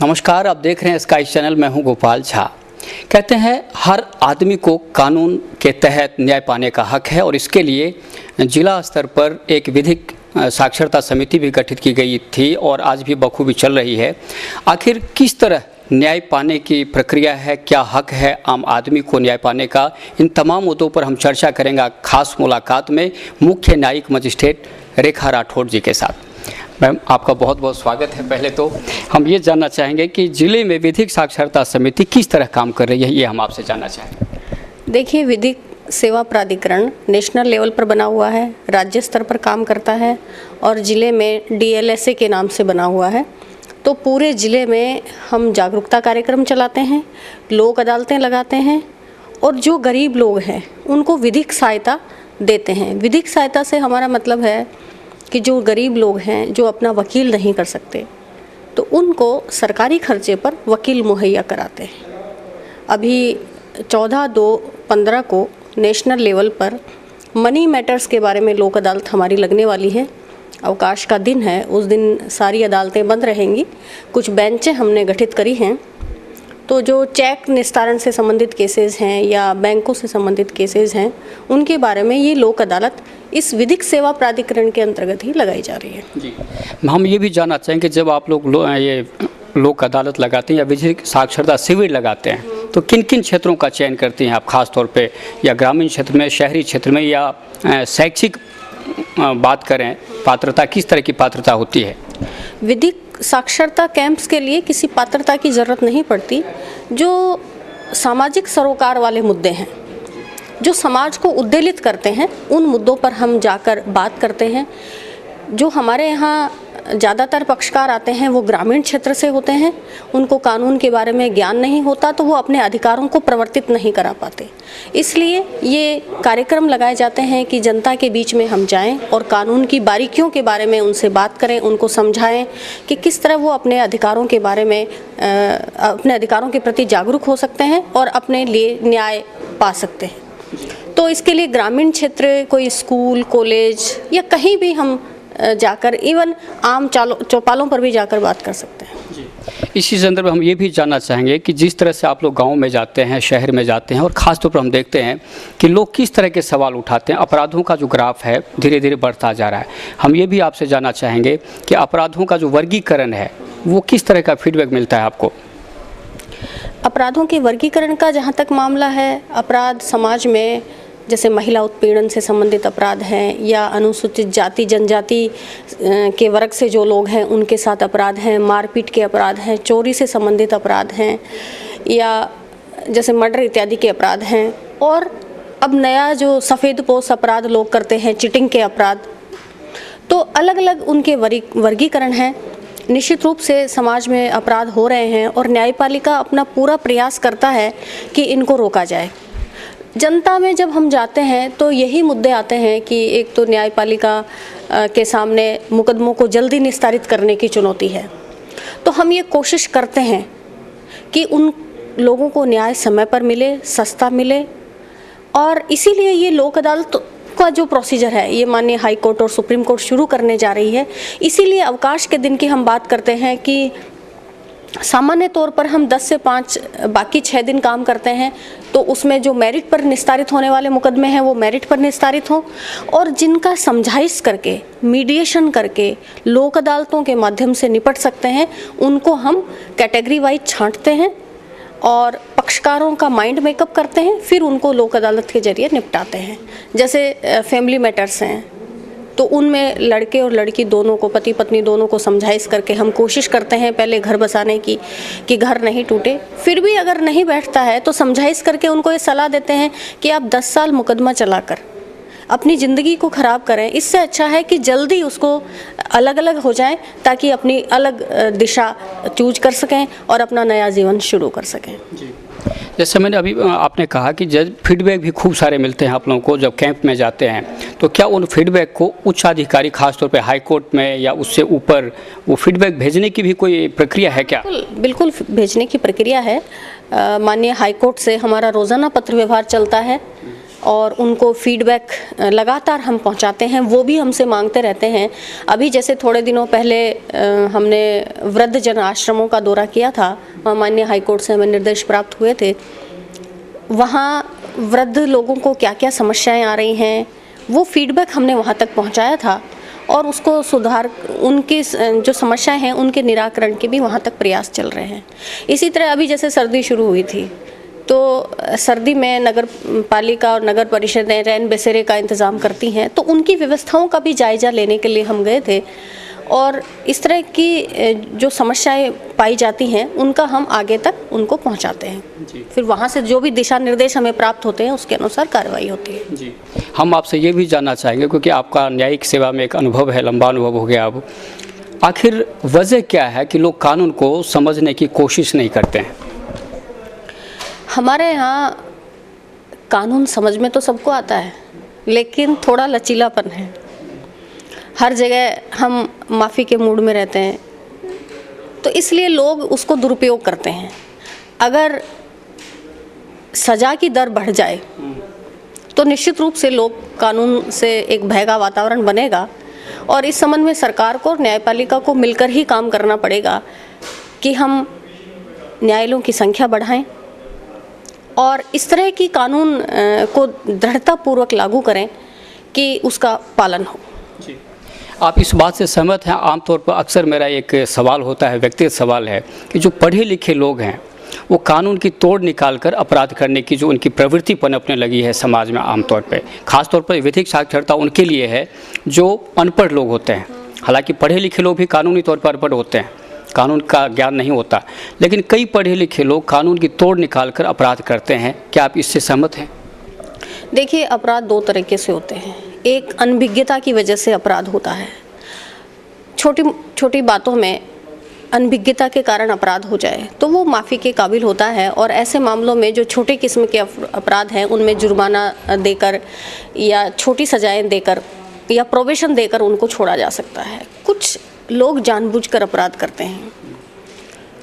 नमस्कार, आप देख रहे हैं स्काई चैनल। मैं हूं गोपाल झा। कहते हैं हर आदमी को कानून के तहत न्याय पाने का हक है और इसके लिए जिला स्तर पर एक विधिक साक्षरता समिति भी गठित की गई थी और आज भी बखूबी चल रही है। आखिर किस तरह न्याय पाने की प्रक्रिया है, क्या हक है आम आदमी को न्याय पाने का, इन तमाम मुद्दों पर हम चर्चा करेंगे खास मुलाकात में मुख्य न्यायिक मजिस्ट्रेट रेखा राठौड़ जी के साथ। मैम, आपका बहुत बहुत स्वागत है। पहले तो हम ये जानना चाहेंगे कि जिले में विधिक साक्षरता समिति किस तरह काम कर रही है, ये हम आपसे जानना चाहेंगे। देखिए, विधिक सेवा प्राधिकरण नेशनल लेवल पर बना हुआ है, राज्य स्तर पर काम करता है और ज़िले में DLSA के नाम से बना हुआ है। तो पूरे ज़िले में हम जागरूकता कार्यक्रम चलाते हैं, लोक अदालतें लगाते हैं और जो गरीब लोग हैं उनको विधिक सहायता देते हैं। विधिक सहायता से हमारा मतलब है कि जो गरीब लोग हैं, जो अपना वकील नहीं कर सकते, तो उनको सरकारी खर्चे पर वकील मुहैया कराते हैं। अभी 14/2/15 को नेशनल लेवल पर मनी मैटर्स के बारे में लोक अदालत हमारी लगने वाली है। अवकाश का दिन है, उस दिन सारी अदालतें बंद रहेंगी। कुछ बेंचें हमने गठित करी हैं, तो जो चेक निस्तारण से संबंधित केसेस हैं या बैंकों से संबंधित केसेस हैं, उनके बारे में ये लोक अदालत इस विधिक सेवा प्राधिकरण के अंतर्गत ही लगाई जा रही है। जी, हम ये भी जानना चाहेंगे, जब आप लोग ये लोक अदालत लगाते हैं या विधिक साक्षरता शिविर लगाते हैं, तो किन किन क्षेत्रों का चयन करती हैं आप खास तौर पे, या ग्रामीण क्षेत्र में, शहरी क्षेत्र में, या शैक्षिक बात करें, पात्रता किस तरह की पात्रता होती है? विधिक साक्षरता कैंप्स के लिए किसी पात्रता की ज़रूरत नहीं पड़ती। जो सामाजिक सरोकार वाले मुद्दे हैं, जो समाज को उद्वेलित करते हैं, उन मुद्दों पर हम जाकर बात करते हैं। जो हमारे यहाँ ज़्यादातर पक्षकार आते हैं वो ग्रामीण क्षेत्र से होते हैं, उनको कानून के बारे में ज्ञान नहीं होता, तो वो अपने अधिकारों को प्रवर्तित नहीं करा पाते। इसलिए ये कार्यक्रम लगाए जाते हैं कि जनता के बीच में हम जाएं और कानून की बारीकियों के बारे में उनसे बात करें, उनको समझाएं कि किस तरह वो अपने अधिकारों के बारे में अपने अधिकारों के प्रति जागरूक हो सकते हैं और अपने लिए न्याय पा सकते हैं। तो इसके लिए ग्रामीण क्षेत्र, कोई स्कूल, कॉलेज या कहीं भी हम जाकर, इवन आम चौपालों पर भी जाकर बात कर सकते हैं। जी, इसी संदर्भ में हम ये भी जानना चाहेंगे कि जिस तरह से आप लोग गांव में जाते हैं, शहर में जाते हैं, और ख़ास तौर पर हम देखते हैं कि लोग किस तरह के सवाल उठाते हैं। अपराधों का जो ग्राफ है धीरे धीरे बढ़ता जा रहा है। हम ये भी आपसे जानना चाहेंगे कि अपराधों का जो वर्गीकरण है वो किस तरह का फीडबैक मिलता है आपको? अपराधों के वर्गीकरण का जहाँ तक मामला है, अपराध समाज में जैसे महिला उत्पीड़न से संबंधित अपराध हैं, या अनुसूचित जाति जनजाति के वर्ग से जो लोग हैं उनके साथ अपराध हैं, मारपीट के अपराध हैं, चोरी से संबंधित अपराध हैं, या जैसे मर्डर इत्यादि के अपराध हैं। और अब नया जो सफ़ेदपोश अपराध लोग करते हैं, चीटिंग के अपराध, तो अलग अलग उनके वर्गीकरण हैं। निश्चित रूप से समाज में अपराध हो रहे हैं और न्यायपालिका अपना पूरा प्रयास करता है कि इनको रोका जाए। जनता में जब हम जाते हैं तो यही मुद्दे आते हैं कि एक तो न्यायपालिका के सामने मुकदमों को जल्दी निस्तारित करने की चुनौती है। तो हम ये कोशिश करते हैं कि उन लोगों को न्याय समय पर मिले, सस्ता मिले, और इसीलिए ये लोक अदालत का जो प्रोसीजर है, ये माननीय हाई कोर्ट और सुप्रीम कोर्ट शुरू करने जा रही है। इसीलिए अवकाश के दिन की हम बात करते हैं कि सामान्य तौर पर हम 10 से 5 बाकी 6 दिन काम करते हैं, तो उसमें जो मेरिट पर निस्तारित होने वाले मुकदमे हैं वो मेरिट पर निस्तारित हों, और जिनका समझाइश करके, मीडिएशन करके, लोक अदालतों के माध्यम से निपट सकते हैं, उनको हम कैटेगरी वाइज छांटते हैं और पक्षकारों का माइंड मेकअप करते हैं, फिर उनको लोक अदालत के जरिए निपटाते हैं। जैसे फैमिली मैटर्स हैं, तो उनमें लड़के और लड़की दोनों को, पति पत्नी दोनों को समझाइश करके हम कोशिश करते हैं पहले घर बसाने की, कि घर नहीं टूटे। फिर भी अगर नहीं बैठता है तो समझाइश करके उनको ये सलाह देते हैं कि आप 10 साल मुकदमा चलाकर अपनी ज़िंदगी को ख़राब करें, इससे अच्छा है कि जल्दी उसको अलग अलग हो जाएं, ताकि अपनी अलग दिशा चूज कर सकें और अपना नया जीवन शुरू कर सकें। जी, जैसे मैंने अभी आपने कहा कि जज फीडबैक भी खूब सारे मिलते हैं आप लोगों को जब कैंप में जाते हैं, तो क्या उन फीडबैक को उच्च अधिकारी, खासतौर पे हाई कोर्ट में या उससे ऊपर, वो फीडबैक भेजने की भी कोई प्रक्रिया है क्या? बिल्कुल भेजने की प्रक्रिया है। माननीय हाई कोर्ट से हमारा रोज़ाना पत्र व्यवहार चलता है और उनको फीडबैक लगातार हम पहुंचाते हैं, वो भी हमसे मांगते रहते हैं। अभी जैसे थोड़े दिनों पहले हमने वृद्ध जन आश्रमों का दौरा किया था, माननीय हाईकोर्ट से हमें निर्देश प्राप्त हुए थे। वहाँ वृद्ध लोगों को क्या क्या समस्याएं आ रही हैं, वो फीडबैक हमने वहाँ तक पहुँचाया था और उसको सुधार, उनकी जो समस्याएं हैं उनके निराकरण के भी वहाँ तक प्रयास चल रहे हैं। इसी तरह अभी जैसे सर्दी शुरू हुई थी, तो सर्दी में नगर पालिका और नगर परिषदें रैन बसेरे का इंतज़ाम करती हैं, तो उनकी व्यवस्थाओं का भी जायज़ा लेने के लिए हम गए थे और इस तरह की जो समस्याएं पाई जाती हैं उनका हम आगे तक उनको पहुंचाते हैं जी। फिर वहां से जो भी दिशा निर्देश हमें प्राप्त होते हैं उसके अनुसार कार्रवाई होती है जी। हम आपसे ये भी जानना चाहेंगे, क्योंकि आपका न्यायिक सेवा में एक अनुभव है, लंबा अनुभव हो गया, अब आखिर वजह क्या है कि लोग कानून को समझने की कोशिश नहीं करते हैं? हमारे यहाँ कानून समझ में तो सबको आता है, लेकिन थोड़ा लचीलापन है। हर जगह हम माफ़ी के मूड में रहते हैं, तो इसलिए लोग उसको दुरुपयोग करते हैं। अगर सज़ा की दर बढ़ जाए तो निश्चित रूप से लोग कानून से एक भय का वातावरण बनेगा और इस संबंध में सरकार को और न्यायपालिका को मिलकर ही काम करना पड़ेगा कि हम न्यायालयों की संख्या बढ़ाएं और इस तरह की कानून को दृढ़तापूर्वक लागू करें कि उसका पालन हो। जी। आप इस बात से सहमत हैं? आमतौर पर अक्सर मेरा एक सवाल होता है, व्यक्तिगत सवाल है, कि जो पढ़े लिखे लोग हैं वो कानून की तोड़ निकाल कर अपराध करने की जो उनकी प्रवृत्ति पनपने लगी है समाज में, आमतौर पे खासतौर पर विधिक साक्षरता उनके लिए है जो अनपढ़ लोग होते हैं। हालांकि पढ़े लिखे लोग भी कानूनी तौर पर अनपढ़ होते हैं, कानून का ज्ञान नहीं होता, लेकिन कई पढ़े लिखे लोग कानून की तोड़ निकाल कर अपराध करते हैं। क्या आप इससे सहमत हैं? देखिए, अपराध दो तरीके से होते हैं। एक अनभिज्ञता की वजह से अपराध होता है, छोटी छोटी बातों में अनभिज्ञता के कारण अपराध हो जाए तो वो माफ़ी के काबिल होता है और ऐसे मामलों में जो छोटे किस्म के अपराध हैं उनमें जुर्माना देकर या छोटी सजाएं देकर या प्रोबेशन देकर उनको छोड़ा जा सकता है। कुछ लोग जानबूझकर अपराध करते हैं,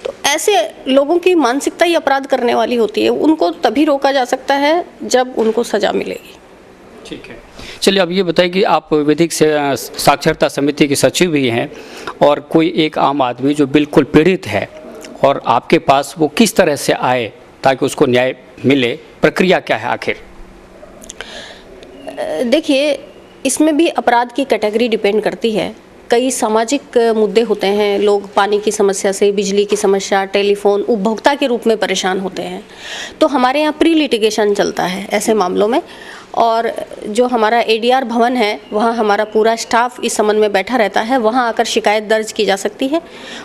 तो ऐसे लोगों की मानसिकता ही अपराध करने वाली होती है। उनको तभी रोका जा सकता है जब उनको सज़ा मिलेगी। ठीक है, चलिए अब ये बताइए कि आप विधिक साक्षरता समिति के सचिव भी हैं और कोई एक आम आदमी जो बिल्कुल पीड़ित है और आपके पास वो किस तरह से आए ताकि उसको न्याय मिले, प्रक्रिया क्या है आखिर? देखिए, इसमें भी अपराध की कैटेगरी डिपेंड करती है। कई सामाजिक मुद्दे होते हैं, लोग पानी की समस्या से, बिजली की समस्या, टेलीफोन, उपभोक्ता के रूप में परेशान होते हैं, तो हमारे यहाँ प्री लिटिगेशन चलता है ऐसे मामलों में। और जो हमारा एडीआर भवन है वहाँ हमारा पूरा स्टाफ इस संबंध में बैठा रहता है, वहाँ आकर शिकायत दर्ज की जा सकती है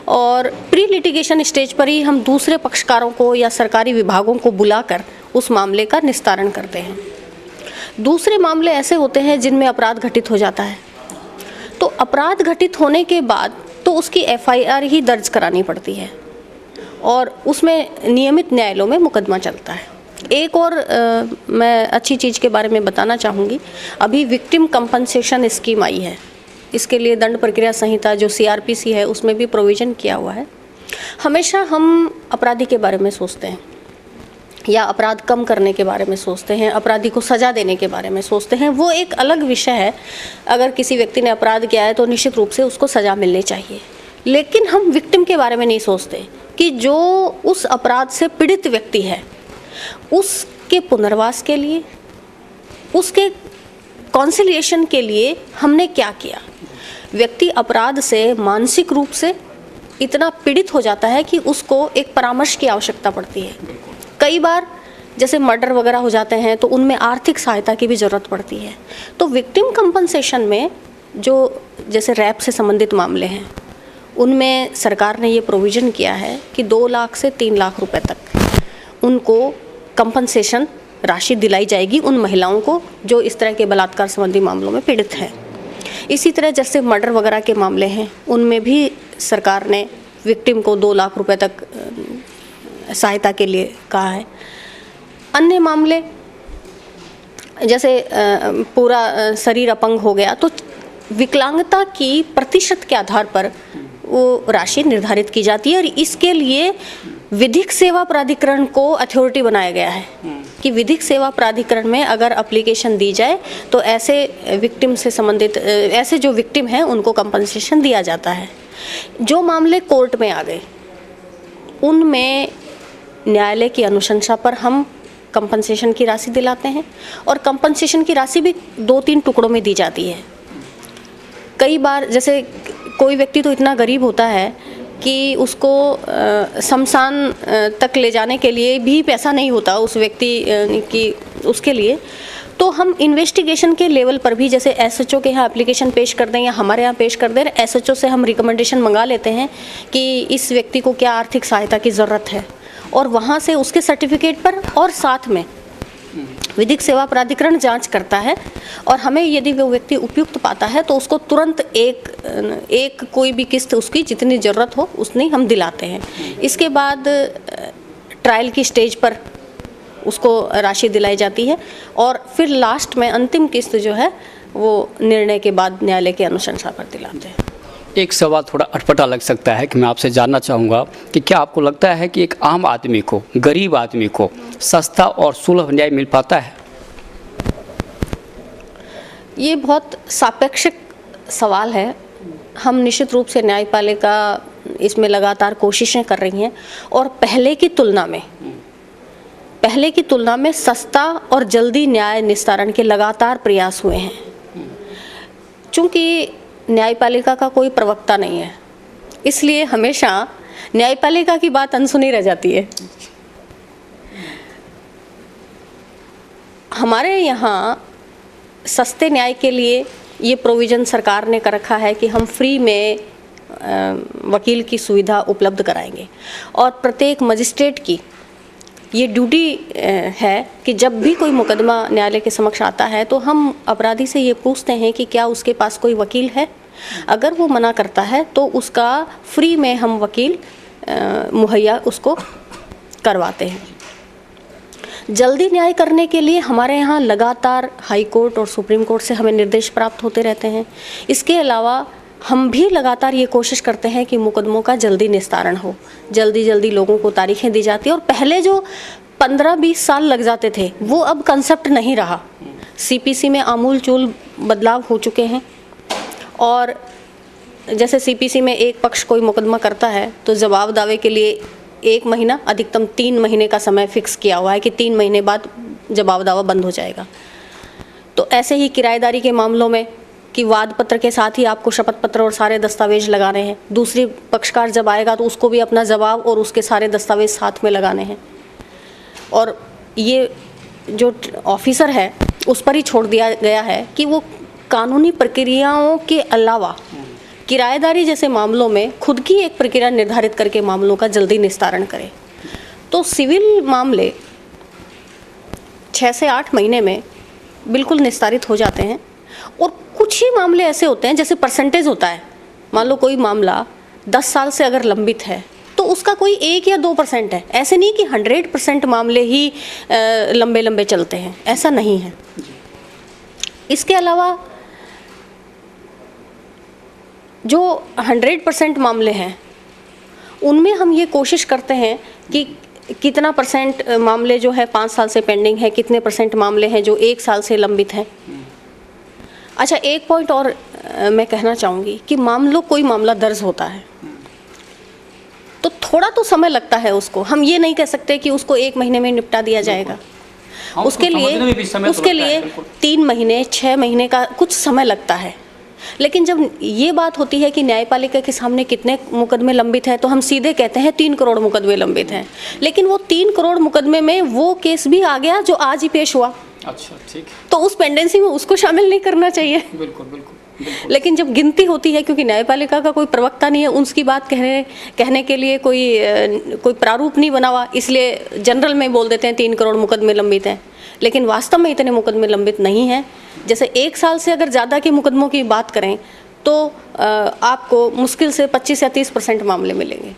और प्री लिटिगेशन स्टेज पर ही हम दूसरे पक्षकारों को या सरकारी विभागों को बुलाकर उस मामले का निस्तारण करते हैं। दूसरे मामले ऐसे होते हैं जिनमें अपराध घटित हो जाता है, तो अपराध घटित होने के बाद तो उसकी एफआईआर ही दर्ज करानी पड़ती है और उसमें नियमित न्यायालयों में मुकदमा चलता है। एक और मैं अच्छी चीज़ के बारे में बताना चाहूँगी, अभी विक्टिम कंपनसेशन स्कीम आई है। इसके लिए दंड प्रक्रिया संहिता जो सीआरपीसी है उसमें भी प्रोविज़न किया हुआ है। हमेशा हम अपराधी के बारे में सोचते हैं या अपराध कम करने के बारे में सोचते हैं, अपराधी को सज़ा देने के बारे में सोचते हैं, वो एक अलग विषय है। अगर किसी व्यक्ति ने अपराध किया है तो निश्चित रूप से उसको सज़ा मिलनी चाहिए, लेकिन हम विक्टिम के बारे में नहीं सोचते कि जो उस अपराध से पीड़ित व्यक्ति है उसके पुनर्वास के लिए, उसके कॉन्सिलिएशन के लिए हमने क्या किया। व्यक्ति अपराध से मानसिक रूप से इतना पीड़ित हो जाता है कि उसको एक परामर्श की आवश्यकता पड़ती है। कई बार जैसे मर्डर वगैरह हो जाते हैं तो उनमें आर्थिक सहायता की भी ज़रूरत पड़ती है। तो विक्टिम कंपनसेशन में जो जैसे रैप से संबंधित मामले हैं उनमें सरकार ने ये प्रोविज़न किया है कि 2 लाख से 3 लाख रुपए तक उनको कंपनसेशन राशि दिलाई जाएगी उन महिलाओं को जो इस तरह के बलात्कार संबंधी मामलों में पीड़ित हैं। इसी तरह जैसे मर्डर वगैरह के मामले हैं उनमें भी सरकार ने विक्टिम को 2 लाख रुपए तक सहायता के लिए कहा है। अन्य मामले जैसे पूरा शरीर अपंग हो गया तो विकलांगता की प्रतिशत के आधार पर वो राशि निर्धारित की जाती है और इसके लिए विधिक सेवा प्राधिकरण को अथॉरिटी बनाया गया है कि विधिक सेवा प्राधिकरण में अगर एप्लीकेशन दी जाए तो ऐसे विक्टिम से संबंधित ऐसे जो विक्टिम हैं उनको कंपनसेशन दिया जाता है। जो मामले कोर्ट में आ गए उनमें न्यायालय की अनुशंसा पर हम कंपनसेशन की राशि दिलाते हैं और कंपनसेशन की राशि भी 2-3 टुकड़ों में दी जाती है। कई बार जैसे कोई व्यक्ति तो इतना गरीब होता है कि उसको शमशान तक ले जाने के लिए भी पैसा नहीं होता उस व्यक्ति की, उसके लिए तो हम इन्वेस्टिगेशन के लेवल पर भी जैसे एसएचओ के यहाँ एप्लीकेशन पेश कर दें या हमारे यहाँ पेश कर दें, एसएचओ से हम रिकमेंडेशन मंगा लेते हैं कि इस व्यक्ति को क्या आर्थिक सहायता की ज़रूरत है और वहाँ से उसके सर्टिफिकेट पर और साथ में विधिक सेवा प्राधिकरण जांच करता है और हमें यदि वो व्यक्ति उपयुक्त पाता है तो उसको तुरंत एक कोई भी किस्त उसकी जितनी ज़रूरत हो उतनी हम दिलाते हैं। इसके बाद ट्रायल की स्टेज पर उसको राशि दिलाई जाती है और फिर लास्ट में अंतिम किस्त जो है वो निर्णय के बाद न्यायालय के अनुशंसा पर दिलाते हैं। एक सवाल थोड़ा अटपटा लग सकता है कि मैं आपसे जानना चाहूँगा कि क्या आपको लगता है कि एक आम आदमी को, गरीब आदमी को सस्ता और सुलभ न्याय मिल पाता है? ये बहुत सापेक्षिक सवाल है। हम निश्चित रूप से न्यायपालिका इसमें लगातार कोशिशें कर रही हैं और पहले की तुलना में सस्ता और जल्दी न्याय निस्तारण के लगातार प्रयास हुए हैं। चूँकि न्यायपालिका का कोई प्रवक्ता नहीं है इसलिए हमेशा न्यायपालिका की बात अनसुनी रह जाती है। हमारे यहाँ सस्ते न्याय के लिए ये प्रोविज़न सरकार ने कर रखा है कि हम फ्री में वकील की सुविधा उपलब्ध कराएंगे और प्रत्येक मजिस्ट्रेट की ये ड्यूटी है कि जब भी कोई मुकदमा न्यायालय के समक्ष आता है तो हम अपराधी से ये पूछते हैं कि क्या उसके पास कोई वकील है। अगर वो मना करता है तो उसका फ्री में हम वकील मुहैया उसको करवाते हैं। जल्दी न्याय करने के लिए हमारे यहाँ लगातार हाई कोर्ट और सुप्रीम कोर्ट से हमें निर्देश प्राप्त होते रहते हैं। इसके अलावा हम भी लगातार ये कोशिश करते हैं कि मुकदमों का जल्दी निस्तारण हो, जल्दी लोगों को तारीखें दी जाती है और पहले जो 15-20 साल लग जाते थे वो अब कंसेप्ट नहीं रहा। सीपीसी में आमूल-चूल बदलाव हो चुके हैं और जैसे सीपीसी में एक पक्ष कोई मुकदमा करता है तो जवाब दावे के लिए 1 महीना अधिकतम 3 महीने का समय फिक्स किया हुआ है कि 3 महीने बाद जवाब दावा बंद हो जाएगा। तो ऐसे ही किराएदारी के मामलों में कि वाद पत्र के साथ ही आपको शपथ पत्र और सारे दस्तावेज लगाने हैं। दूसरी पक्षकार जब आएगा तो उसको भी अपना जवाब और उसके सारे दस्तावेज साथ में लगाने हैं और ये जो ऑफिसर है उस पर ही छोड़ दिया गया है कि वो कानूनी प्रक्रियाओं के अलावा किराएदारी जैसे मामलों में खुद की एक प्रक्रिया निर्धारित करके मामलों का जल्दी निस्तारण करे। तो सिविल मामले 6 से 8 महीने में बिल्कुल निस्तारित हो जाते हैं और कुछ ही मामले ऐसे होते हैं जैसे परसेंटेज होता है। मान लो कोई मामला 10 साल से अगर लंबित है तो उसका कोई 1 या 2% है। ऐसे नहीं कि 100% मामले ही लंबे चलते हैं, ऐसा नहीं है। इसके अलावा जो 100% मामले हैं उनमें हम ये कोशिश करते हैं कि कितना % मामले जो है 5 साल से पेंडिंग है, कितने % मामले हैं जो 1 साल से लंबित हैं। अच्छा, एक पॉइंट और मैं कहना चाहूँगी कि कोई मामला दर्ज होता है तो थोड़ा तो समय लगता है उसको। हम ये नहीं कह सकते कि उसको 1 महीने में निपटा दिया जाएगा। उसके लिए 3 महीने 6 महीने का कुछ समय लगता है। लेकिन जब ये बात होती है कि न्यायपालिका के सामने कितने मुकदमे लंबित हैं तो हम सीधे कहते हैं 3 करोड़ मुकदमे लंबित हैं। लेकिन वो 3 करोड़ मुकदमे में वो केस भी आ गया जो आज ही पेश हुआ। अच्छा, ठीक। तो उस पेंडेंसी में उसको शामिल नहीं करना चाहिए। बिल्कुल। लेकिन जब गिनती होती है, क्योंकि न्यायपालिका का कोई प्रवक्ता नहीं है, उसकी बात कहने के लिए कोई प्रारूप नहीं बना हुआ, इसलिए जनरल में बोल देते हैं 3 करोड़ मुकदमे लंबित हैं। लेकिन वास्तव में इतने मुकदमे लंबित नहीं हैं। जैसे 1 साल से अगर ज़्यादा के मुकदमों की बात करें तो आपको मुश्किल से 25 या 30% मामले मिलेंगे।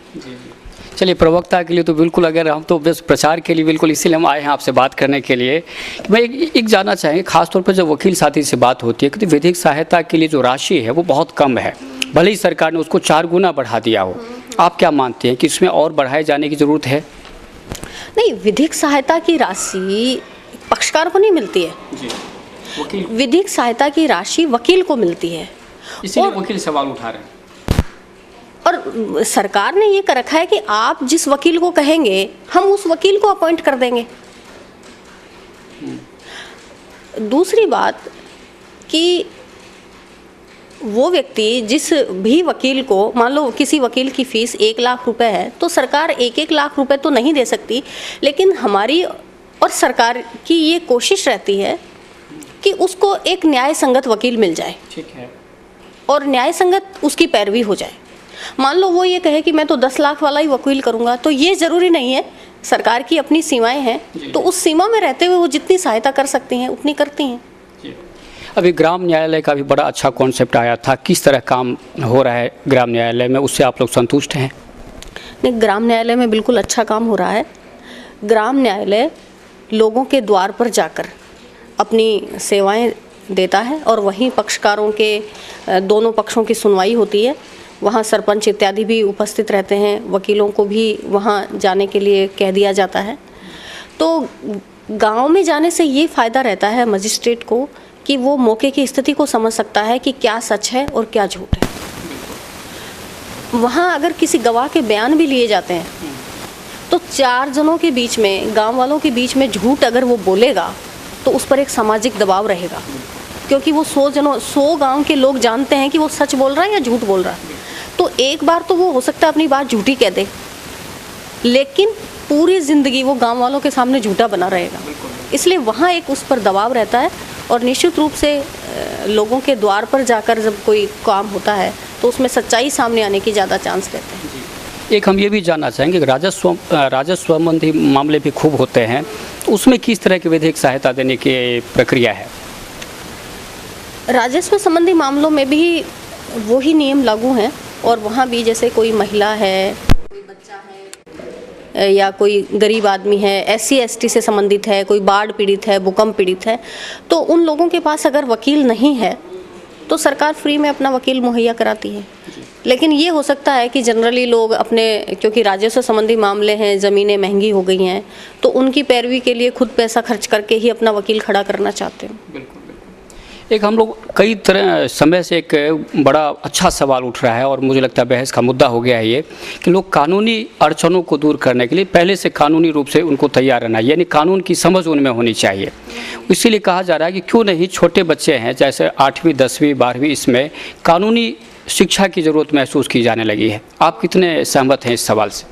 चलिए, प्रवक्ता के लिए तो बिल्कुल, अगर हम तो बस प्रचार के लिए बिल्कुल इसीलिए हम आए हैं आपसे बात करने के लिए। मैं एक जानना चाहेंगे, खासतौर पर जब वकील साथी से बात होती है कि विधिक सहायता के लिए जो राशि है वो बहुत कम है, भले ही सरकार ने उसको 4 गुना बढ़ा दिया हो। आप क्या मानते हैं कि इसमें और बढ़ाए जाने की ज़रूरत है? नहीं, विधिक सहायता की राशि पक्षकार को नहीं मिलती है। जी, वकील, विधिक सहायता की राशि वकील को मिलती है। इसीलिए वकील सवाल उठा रहे हैं। और सरकार ने ये कर रखा है कि आप जिस वकील को कहेंगे हम उस वकील को अपॉइंट कर देंगे। दूसरी बात कि वो व्यक्ति जिस भी वकील को, मान लो किसी वकील की फीस 1 लाख रुपए है, तो सरकार 1-1 लाख रुपए तो नहीं दे सकती, लेकिन हमारी और सरकार की ये कोशिश रहती है कि उसको एक न्याय संगत वकील मिल जाए। ठीक है। और न्याय संगत उसकी पैरवी हो जाए। मान लो वो ये कहे कि मैं तो 10 लाख वाला ही वकील करूंगा, तो ये ज़रूरी नहीं है। सरकार की अपनी सीमाएं हैं, तो उस सीमा में रहते हुए वो जितनी सहायता कर सकती हैं उतनी करती हैं। अभी ग्राम न्यायालय का भी बड़ा अच्छा कॉन्सेप्ट आया था, किस तरह काम हो रहा है ग्राम न्यायालय में, उससे आप लोग संतुष्ट हैं? नहीं, ग्राम न्यायालय में बिल्कुल अच्छा काम हो रहा है। ग्राम न्यायालय लोगों के द्वार पर जाकर अपनी सेवाएं देता है और वहीं पक्षकारों के दोनों पक्षों की सुनवाई होती है। वहाँ सरपंच इत्यादि भी उपस्थित रहते हैं, वकीलों को भी वहाँ जाने के लिए कह दिया जाता है। तो गांव में जाने से ये फ़ायदा रहता है मजिस्ट्रेट को कि वो मौके की स्थिति को समझ सकता है कि क्या सच है और क्या झूठ है। वहाँ अगर किसी गवाह के बयान भी लिए जाते हैं तो 4 जनों के बीच में, गांव वालों के बीच में झूठ अगर वो बोलेगा तो उस पर एक सामाजिक दबाव रहेगा, क्योंकि वो 100 गांव के लोग जानते हैं कि वो सच बोल रहा है या झूठ बोल रहा है। तो एक बार तो वो हो सकता है अपनी बात झूठी कह दे, लेकिन पूरी ज़िंदगी वो गांव वालों के सामने झूठा बना रहेगा। इसलिए वहाँ एक उस पर दबाव रहता है और निश्चित रूप से लोगों के द्वार पर जाकर जब कोई काम होता है तो उसमें सच्चाई सामने आने की ज़्यादा चांस रहते हैं। एक हम ये भी जानना चाहेंगे, राजस्व संबंधी मामले भी खूब होते हैं, उसमें किस तरह की विधिक सहायता देने की प्रक्रिया है? राजस्व संबंधी मामलों में भी वही नियम लागू हैं और वहाँ भी जैसे कोई महिला है, कोई बच्चा है या कोई गरीब आदमी है, SC ST से संबंधित है, कोई बाढ़ पीड़ित है, भूकंप पीड़ित है, तो उन लोगों के पास अगर वकील नहीं है तो सरकार फ्री में अपना वकील मुहैया कराती है। लेकिन ये हो सकता है कि जनरली लोग अपने, क्योंकि राजस्व संबंधी मामले हैं, ज़मीनें महंगी हो गई हैं, तो उनकी पैरवी के लिए खुद पैसा खर्च करके ही अपना वकील खड़ा करना चाहते हैं। बिल्कुल। एक हम लोग कई तरह समय से एक बड़ा अच्छा सवाल उठ रहा है और मुझे लगता है बहस का मुद्दा हो गया है ये, कि लोग कानूनी अड़चनों को दूर करने के लिए पहले से कानूनी रूप से उनको तैयार रहना, यानी कानून की समझ उनमें होनी चाहिए। इसीलिए कहा जा रहा है कि क्यों नहीं छोटे बच्चे हैं, जैसे 8वीं 10वीं 12वीं, इसमें कानूनी शिक्षा की ज़रूरत महसूस की जाने लगी है। आप कितने सहमत हैं इस सवाल से?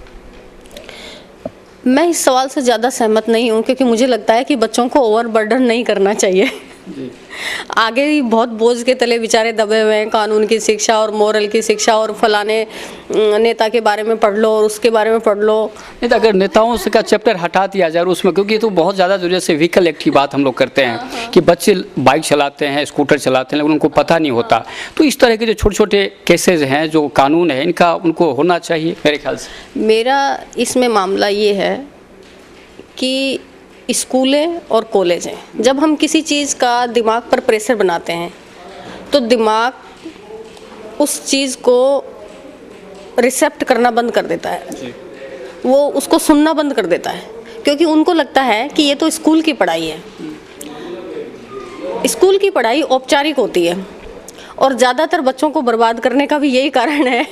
मैं इस सवाल से ज़्यादा सहमत नहीं हूँ, क्योंकि मुझे लगता है कि बच्चों को ओवरबर्डन नहीं करना चाहिए। आगे ही बहुत बोझ के तले बेचारे दबे हुए हैं, कानून की शिक्षा और मोरल की शिक्षा और फलाने नेता के बारे में पढ़ लो और उसके बारे में पढ़ लो। नहीं तो अगर नेताओं से का चैप्टर हटा दिया जाए उसमें, क्योंकि ये तो बहुत ज़्यादा जरूरत से व्हीकल एक्ट की बात हम लोग करते हैं कि बच्चे बाइक चलाते हैं, स्कूटर चलाते हैं, लेकिन उनको पता नहीं होता। तो इस तरह के जो छोटे छोटे केसेज हैं, जो कानून है, इनका उनको होना चाहिए मेरे ख्याल से। मेरा इसमें मामला ये है कि स्कूलें और कॉलेजें, जब हम किसी चीज़ का दिमाग पर प्रेशर बनाते हैं तो दिमाग उस चीज़ को रिसेप्ट करना बंद कर देता है, वो उसको सुनना बंद कर देता है, क्योंकि उनको लगता है कि ये तो स्कूल की पढ़ाई है। स्कूल की पढ़ाई औपचारिक होती है और ज़्यादातर बच्चों को बर्बाद करने का भी यही कारण है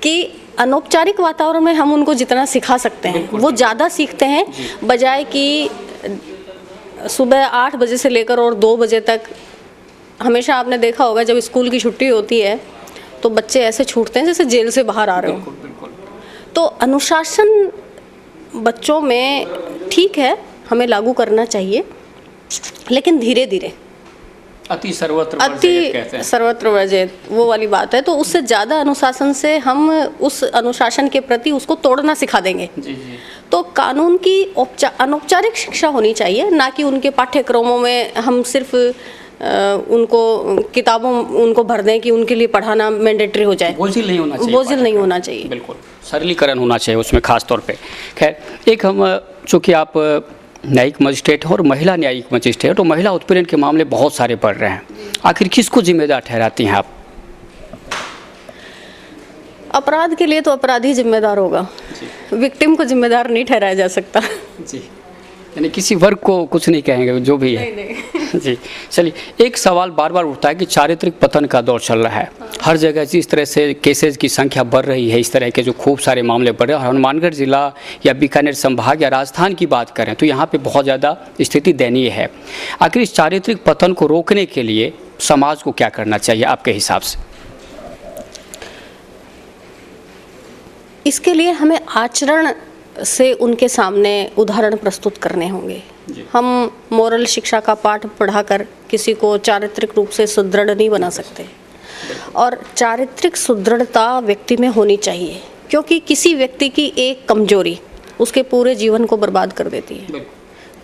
कि अनौपचारिक वातावरण में हम उनको जितना सिखा सकते हैं वो ज़्यादा सीखते हैं, बजाय कि सुबह 8 बजे से लेकर और 2 बजे तक। हमेशा आपने देखा होगा जब स्कूल की छुट्टी होती है तो बच्चे ऐसे छूटते हैं जैसे जेल से बाहर आ रहे हो। तो अनुशासन बच्चों में ठीक है, हमें लागू करना चाहिए, लेकिन धीरे धीरे। अति सर्वत्र वर्जित वो वाली बात है। तो उससे ज़्यादा अनुशासन से हम उस अनुशासन के प्रति उसको तोड़ना सिखा देंगे। जी। तो कानून की अनौपचारिक शिक्षा होनी चाहिए, ना कि उनके पाठ्यक्रमों में हम सिर्फ उनको किताबों उनको भर दें कि उनके लिए पढ़ाना मैंडेटरी हो जाए। बोझिल नहीं होना चाहिए। बिल्कुल सरलीकरण होना चाहिए उसमें खास तौर पे। खैर, एक हम चूँकि आप न्यायिक मजिस्ट्रेट और महिला न्यायिक मजिस्ट्रेट, तो महिला उत्पीड़न के मामले बहुत सारे बढ़ रहे हैं, आखिर किसको जिम्मेदार ठहराती हैं आप? अपराध के लिए तो अपराधी जिम्मेदार होगा, विक्टिम को जिम्मेदार नहीं ठहराया जा सकता। जी। यानी किसी वर्ग को कुछ नहीं कहेंगे, जो भी है। नहीं। जी चलिए, एक सवाल बार बार उठता है कि चारित्रिक पतन का दौर चल रहा है। हर जगह जिस तरह से केसेज की संख्या बढ़ रही है, इस तरह के जो खूब सारे मामले बढ़ रहे हैं, हनुमानगढ़ जिला या बीकानेर संभाग या राजस्थान की बात करें तो यहाँ पे बहुत ज़्यादा स्थिति दयनीय है। आखिर इस चारित्रिक पतन को रोकने के लिए समाज को क्या करना चाहिए आपके हिसाब से? इसके लिए हमें आचरण से उनके सामने उदाहरण प्रस्तुत करने होंगे। हम मोरल शिक्षा का पाठ पढ़ाकर किसी को चारित्रिक रूप से सुदृढ़ नहीं बना सकते, और चारित्रिक सुदृढ़ता व्यक्ति में होनी चाहिए, क्योंकि किसी व्यक्ति की एक कमजोरी उसके पूरे जीवन को बर्बाद कर देती है।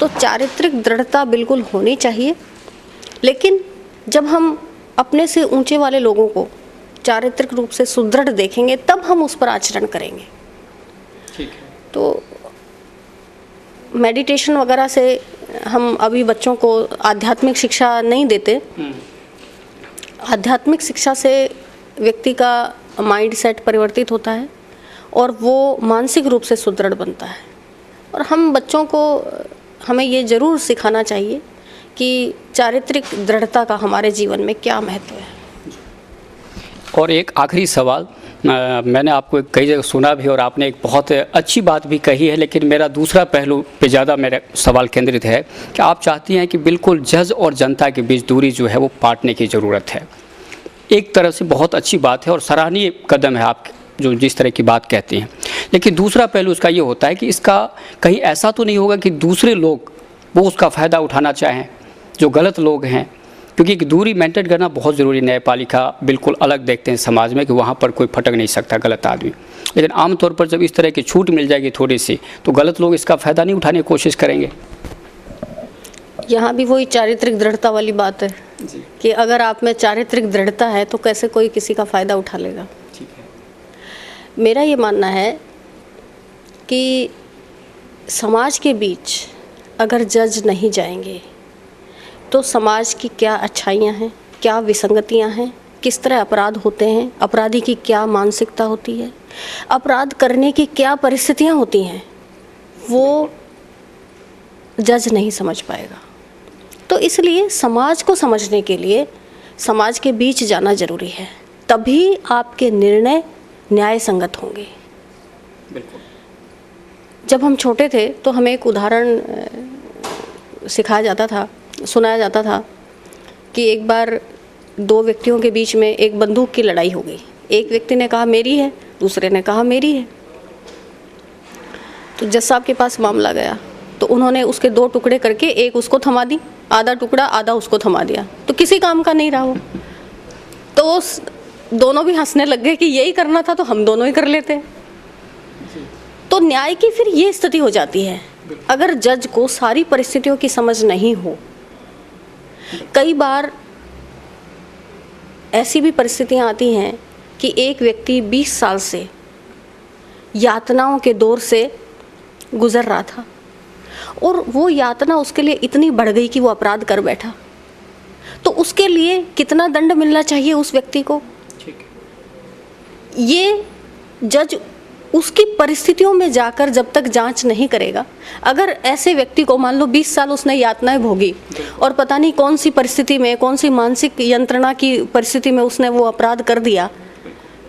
तो चारित्रिक दृढ़ता बिल्कुल होनी चाहिए, लेकिन जब हम अपने से ऊंचे वाले लोगों को चारित्रिक रूप से सुदृढ़ देखेंगे तब हम उस पर आचरण करेंगे। ठीक है। तो मेडिटेशन वगैरह से हम अभी बच्चों को आध्यात्मिक शिक्षा नहीं देते। आध्यात्मिक शिक्षा से व्यक्ति का माइंड सेट परिवर्तित होता है और वो मानसिक रूप से सुदृढ़ बनता है। और हम बच्चों को हमें ये ज़रूर सिखाना चाहिए कि चारित्रिक दृढ़ता का हमारे जीवन में क्या महत्व है। और एक आखिरी सवाल, मैंने आपको कई जगह सुना भी और आपने एक बहुत अच्छी बात भी कही है, लेकिन मेरा दूसरा पहलू पे ज़्यादा मेरा सवाल केंद्रित है कि आप चाहती हैं कि बिल्कुल जज और जनता के बीच दूरी जो है वो पाटने की ज़रूरत है। एक तरह से बहुत अच्छी बात है और सराहनीय कदम है आप जो जिस तरह की बात कहती हैं, लेकिन दूसरा पहलू उसका ये होता है कि इसका कहीं ऐसा तो नहीं होगा कि दूसरे लोग वो उसका फ़ायदा उठाना चाहें, जो गलत लोग हैं, क्योंकि एक दूरी मेंटेन करना बहुत ज़रूरी। न्यायपालिका बिल्कुल अलग देखते हैं समाज में कि वहाँ पर कोई फटक नहीं सकता गलत आदमी, लेकिन आमतौर पर जब इस तरह की छूट मिल जाएगी थोड़ी सी, तो गलत लोग इसका फ़ायदा नहीं उठाने की कोशिश करेंगे। यहाँ भी वही चारित्रिक दृढ़ता वाली बात है कि अगर आप में चारित्रिक दृढ़ता है तो कैसे कोई किसी का फ़ायदा उठा लेगा। ठीक है। मेरा ये मानना है कि समाज के बीच अगर जज नहीं जाएंगे तो समाज की क्या अच्छाइयाँ हैं, क्या विसंगतियाँ हैं, किस तरह अपराध होते हैं, अपराधी की क्या मानसिकता होती है, अपराध करने की क्या परिस्थितियाँ होती हैं, वो जज नहीं समझ पाएगा। तो इसलिए समाज को समझने के लिए समाज के बीच जाना ज़रूरी है, तभी आपके निर्णय न्याय संगत होंगे। बिल्कुल। जब हम छोटे थे तो हमें एक उदाहरण सिखाया जाता था, सुनाया जाता था कि एक बार दो व्यक्तियों के बीच में एक बंदूक की लड़ाई हो गई। एक व्यक्ति ने कहा मेरी है, दूसरे ने कहा मेरी है। तो जज साहब के पास मामला गया तो उन्होंने उसके दो टुकड़े करके एक उसको थमा दी, आधा टुकड़ा आधा उसको थमा दिया, तो किसी काम का नहीं रहा वो। तो दोनों भी हंसने लग गए कि यही करना था तो हम दोनों ही कर लेते। तो न्याय की फिर ये स्थिति हो जाती है, अगर जज को सारी परिस्थितियों की समझ नहीं हो। कई बार ऐसी भी परिस्थितियां आती हैं कि एक व्यक्ति 20 साल से यातनाओं के दौर से गुजर रहा था और वो यातना उसके लिए इतनी बढ़ गई कि वो अपराध कर बैठा। तो उसके लिए कितना दंड मिलना चाहिए उस व्यक्ति को? ये जज उसकी परिस्थितियों में जाकर जब तक जांच नहीं करेगा, अगर ऐसे व्यक्ति को मान लो 20 साल उसने यातनाएं भोगी और पता नहीं कौन सी परिस्थिति में, कौन सी मानसिक यंत्रणा की परिस्थिति में उसने वो अपराध कर दिया,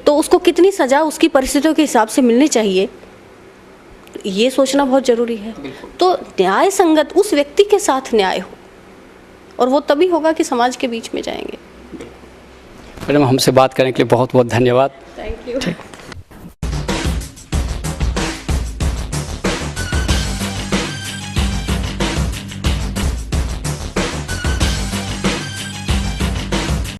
तो उसको कितनी सज़ा उसकी परिस्थितियों के हिसाब से मिलनी चाहिए, ये सोचना बहुत ज़रूरी है। तो न्याय संगत उस व्यक्ति के साथ न्याय हो, और वो तभी होगा कि समाज के बीच में जाएंगे। मैडम, हमसे बात करने के लिए बहुत बहुत धन्यवाद। Thank you.